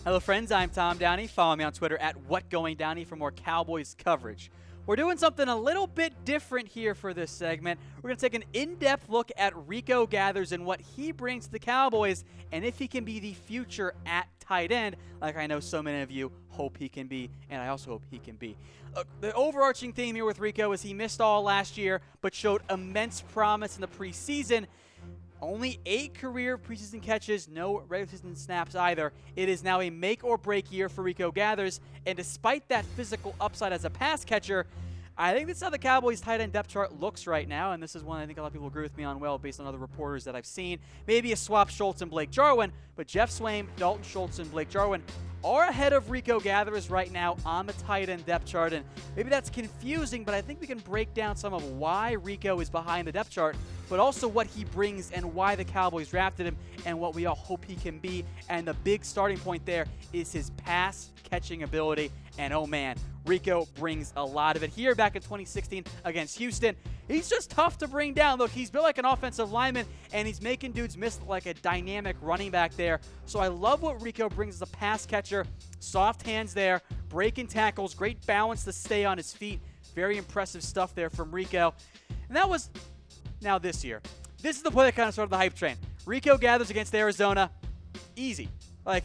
Hello friends, I'm Tom Downey. Follow me on Twitter at WhatGoingDowney for more Cowboys coverage. We're doing something a little bit different here for this segment. We're going to take an in-depth look at Rico Gathers and what he brings to the Cowboys and if he can be the future at tight end, like I know so many of you hope he can be, and I also hope he can be. The overarching theme here with Rico is he missed all last year but showed immense promise in the preseason. Only 8 career preseason catches, no regular season snaps either. It is now a make-or-break year for Rico Gathers, and despite that physical upside as a pass catcher, I think this is how the Cowboys' tight end depth chart looks right now, and this is one I think a lot of people agree with me on based on other reporters that I've seen. Maybe a swap Schultz and Blake Jarwin, but Jeff Swaim, Dalton Schultz, and Blake Jarwin are ahead of Rico Gathers right now on the tight end depth chart, and maybe that's confusing, but I think we can break down some of why Rico is behind the depth chart, but also what he brings and why the Cowboys drafted him and what we all hope he can be. And the big starting point there is his pass catching ability, and oh man, Rico brings a lot of it. Here back in 2016 against Houston, he's just tough to bring down. Look, he's built like an offensive lineman, and he's making dudes miss like a dynamic running back there. So I love what Rico brings as a pass catcher. Soft hands there, breaking tackles, great balance to stay on his feet. Very impressive stuff there from Rico. And that was now this year. This is the play that kind of started the hype train. Rico Gathers against Arizona. Easy. Like,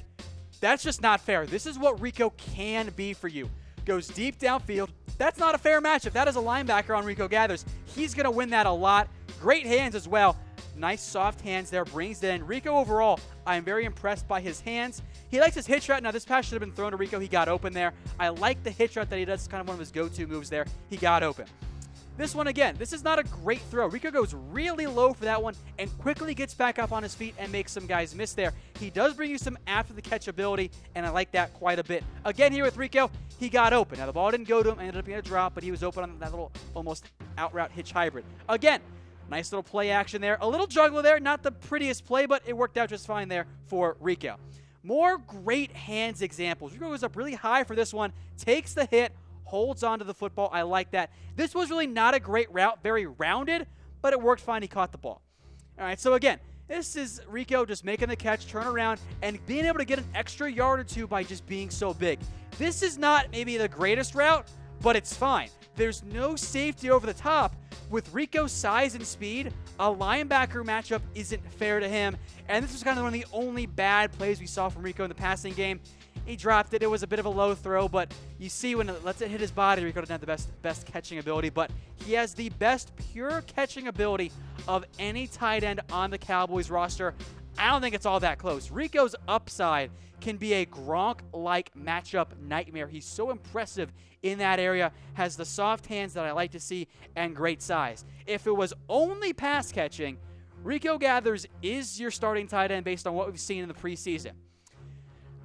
that's just not fair. This is what Rico can be for you. Goes deep downfield. That's not a fair matchup. That is a linebacker on Rico Gathers. He's going to win that a lot. Great hands as well. Nice soft hands there. Brings it in. Rico overall, I'm very impressed by his hands. He likes his hitch route. Now, this pass should have been thrown to Rico. He got open there. I like the hitch route that he does. It's kind of one of his go-to moves there. He got open. This one, again, this is not a great throw. Rico goes really low for that one and quickly gets back up on his feet and makes some guys miss there. He does bring you some after-the-catch ability, and I like that quite a bit. Again, here with Rico, he got open. Now, the ball didn't go to him, ended up being a drop, but he was open on that little almost out-route hitch hybrid. Again, nice little play action there. A little juggler there, not the prettiest play, but it worked out just fine there for Rico. More great hands examples. Rico goes up really high for this one, takes the hit, holds onto the football. I like that. This was really not a great route, very rounded, but it worked fine. He caught the ball. All right, so again, this is Rico just making the catch, turn around, and being able to get an extra yard or two by just being so big. This is not maybe the greatest route, but it's fine. There's no safety over the top. With Rico's size and speed, a linebacker matchup isn't fair to him, and this was kind of one of the only bad plays we saw from Rico in the passing game. He dropped it. It was a bit of a low throw, but you see when it lets it hit his body, Rico doesn't have the best catching ability, but he has the best pure catching ability of any tight end on the Cowboys roster. I don't think it's all that close. Rico's upside can be a Gronk-like matchup nightmare. He's so impressive in that area, has the soft hands that I like to see, and great size. If it was only pass catching, Rico Gathers is your starting tight end based on what we've seen in the preseason.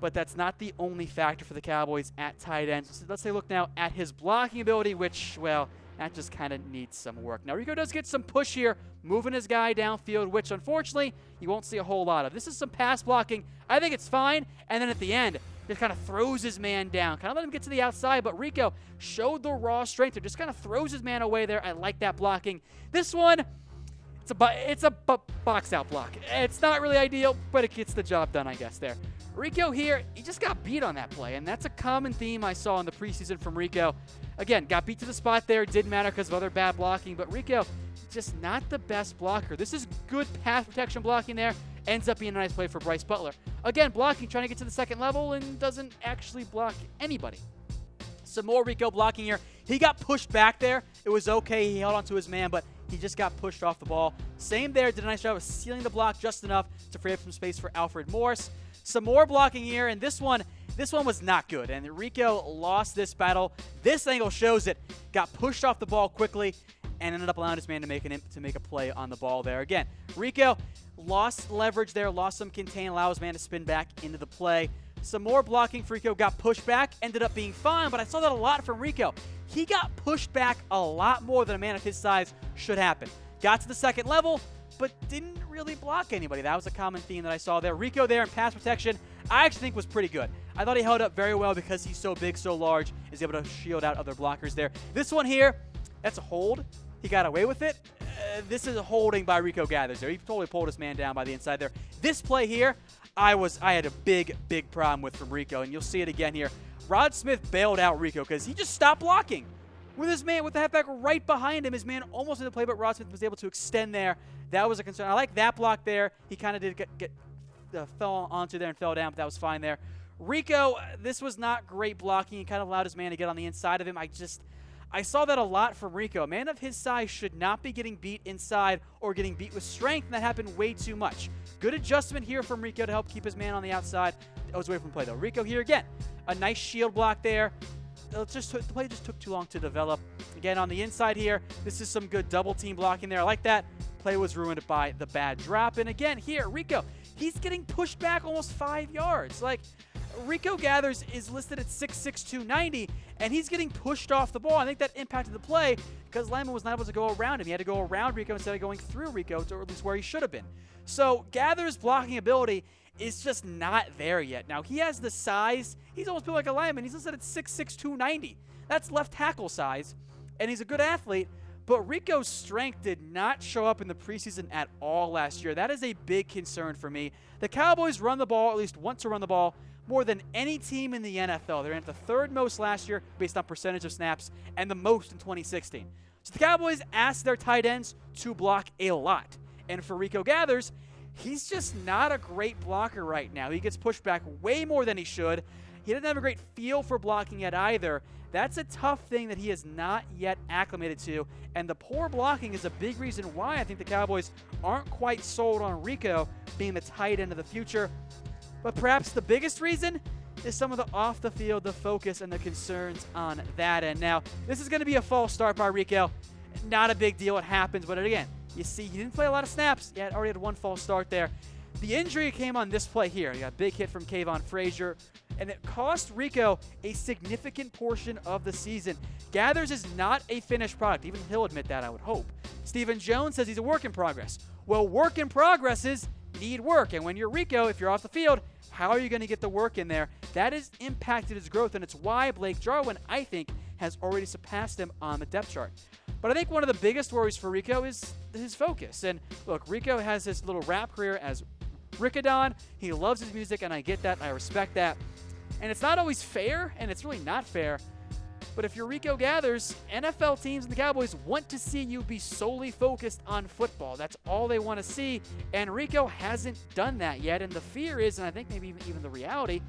But that's not the only factor for the Cowboys at tight end. So let's take a look now at his blocking ability, which, well, that just kind of needs some work. Now, Rico does get some push here, moving his guy downfield, which, unfortunately, you won't see a whole lot of. This is some pass blocking. I think it's fine. And then at the end, just kind of throws his man down. Kind of let him get to the outside, but Rico showed the raw strength. It just kind of throws his man away there. I like that blocking. This one, it's a box-out block. It's not really ideal, but it gets the job done, I guess, there. Rico here, he just got beat on that play, and that's a common theme I saw in the preseason from Rico. Again, got beat to the spot there. Didn't matter because of other bad blocking, but Rico, just not the best blocker. This is good pass protection blocking there. Ends up being a nice play for Bryce Butler. Again, blocking, trying to get to the second level, and doesn't actually block anybody. Some more Rico blocking here. He got pushed back there. It was okay. He held onto his man, but he just got pushed off the ball. Same there. Did a nice job of sealing the block just enough to free up some space for Alfred Morris. Some more blocking here, and this one was not good, and Rico lost this battle. This angle shows it. Got pushed off the ball quickly and ended up allowing his man to make a play on the ball there. Again, Rico lost leverage there, lost some contain, allowed his man to spin back into the play. Some more blocking for Rico, got pushed back, ended up being fine, but I saw that a lot from Rico. He got pushed back a lot more than a man of his size should happen. Got to the second level, but didn't really block anybody. That was a common theme that I saw there. Rico there in pass protection, I actually think was pretty good. I thought he held up very well because he's so big, so large, is able to shield out other blockers there. This one here, that's a hold. He got away with it. This is a holding by Rico Gathers there. He totally pulled his man down by the inside there. This play here, I had a big problem with from Rico, and you'll see it again here. Rod Smith bailed out Rico because he just stopped blocking. With the halfback right behind him, his man almost in the play, but Rod Smith was able to extend there. That was a concern. I like that block there. He kind of did fell onto there and fell down, but that was fine there. Rico, this was not great blocking. He kind of allowed his man to get on the inside of him. I saw that a lot from Rico. A man of his size should not be getting beat inside or getting beat with strength, and that happened way too much. Good adjustment here from Rico to help keep his man on the outside. That was away from play, though. Rico here again. A nice shield block there. The play just took too long to develop. Again, on the inside here, this is some good double team blocking there. I like that. Play was ruined by the bad drop. And again, here, Rico, he's getting pushed back almost 5 yards. Like, Rico Gathers is listed at 6'6", 290, and he's getting pushed off the ball. I think that impacted the play because Lyman was not able to go around him. He had to go around Rico instead of going through Rico, or at least where he should have been. So Gathers' blocking ability is just not there yet. Now, he has the size. He's almost built like a lineman. He's listed at 6'6", 290. That's left tackle size, and he's a good athlete. But Rico's strength did not show up in the preseason at all last year. That is a big concern for me. The Cowboys run the ball, at least want to run the ball, more than any team in the NFL. They're at the third most last year based on percentage of snaps and the most in 2016. So the Cowboys asked their tight ends to block a lot. And for Rico Gathers, he's just not a great blocker right now. He gets pushed back way more than he should. He doesn't have a great feel for blocking yet either. That's a tough thing that he has not yet acclimated to, and the poor blocking is a big reason why I think the Cowboys aren't quite sold on Rico being the tight end of the future. But perhaps the biggest reason is some of the off-the-field, the focus, and the concerns on that end. Now, this is going to be a false start by Rico. Not a big deal. It happens, but again, you see he didn't play a lot of snaps. He already had one false start there. The injury came on this play here. You got a big hit from Kayvon Frazier, and it cost Rico a significant portion of the season. Gathers is not a finished product. Even he'll admit that, I would hope. Stephen Jones says he's a work in progress. Well, work in progresses need work, and when you're Rico, if you're off the field, how are you going to get the work in there? That has impacted his growth, and it's why Blake Jarwin, I think, has already surpassed him on the depth chart. But I think one of the biggest worries for Rico is his focus. And look, Rico has this little rap career as Rickadon. He loves his music, and I get that. I respect that. And it's not always fair, and it's really not fair. But if you're Rico Gathers, NFL teams and the Cowboys want to see you be solely focused on football. That's all they want to see. And Rico hasn't done that yet. And the fear is, and I think maybe even the reality,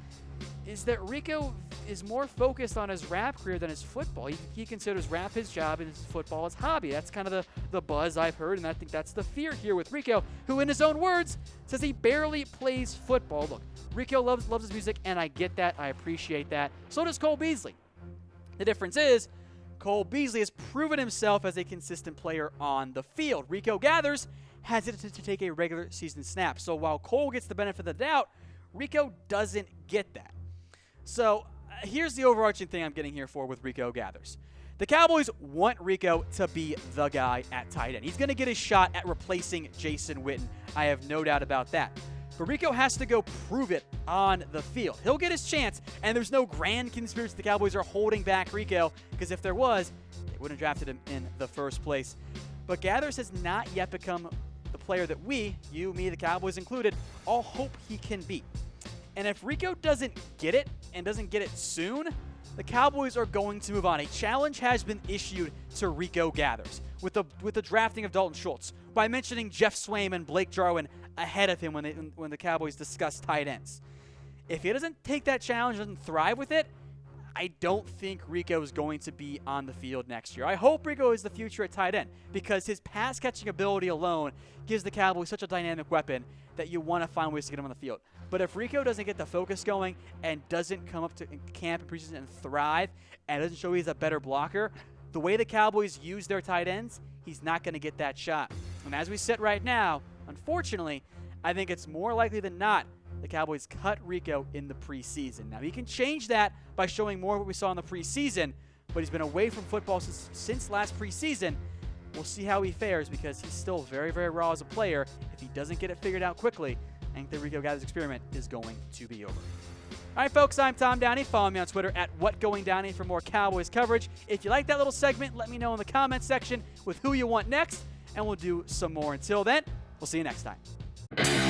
is that Rico is more focused on his rap career than his football. He considers rap his job and his football his hobby. That's kind of the buzz I've heard, and I think that's the fear here with Rico, who in his own words says he barely plays football. Look, Rico loves his music, and I get that. I appreciate that. So does Cole Beasley. The difference is Cole Beasley has proven himself as a consistent player on the field. Rico Gathers has it to take a regular season snap. So while Cole gets the benefit of the doubt, Rico doesn't get that. So here's the overarching thing I'm getting here for with Rico Gathers. The Cowboys want Rico to be the guy at tight end. He's going to get a shot at replacing Jason Witten. I have no doubt about that. But Rico has to go prove it on the field. He'll get his chance, and there's no grand conspiracy the Cowboys are holding back Rico, because if there was, they wouldn't have drafted him in the first place. But Gathers has not yet become the player that we, you, me, the Cowboys included, all hope he can be. And if Rico doesn't get it, and doesn't get it soon, the Cowboys are going to move on. A challenge has been issued to Rico Gathers with the drafting of Dalton Schultz by mentioning Jeff Swaim and Blake Jarwin ahead of him when the Cowboys discuss tight ends. If he doesn't take that challenge, doesn't thrive with it, I don't think Rico is going to be on the field next year. I hope Rico is the future at tight end because his pass-catching ability alone gives the Cowboys such a dynamic weapon that you want to find ways to get him on the field. But if Rico doesn't get the focus going and doesn't come up to camp and preseason and thrive and doesn't show he's a better blocker, the way the Cowboys use their tight ends, he's not going to get that shot. And as we sit right now, unfortunately, I think it's more likely than not the Cowboys cut Rico in the preseason. Now, he can change that by showing more of what we saw in the preseason, but he's been away from football since last preseason. We'll see how he fares because he's still very, very raw as a player. If he doesn't get it figured out quickly, I think the Rico Gathers experiment is going to be over. All right, folks, I'm Tom Downey. Follow me on Twitter at WhatGoingDowney for more Cowboys coverage. If you like that little segment, let me know in the comments section with who you want next, and we'll do some more. Until then, we'll see you next time.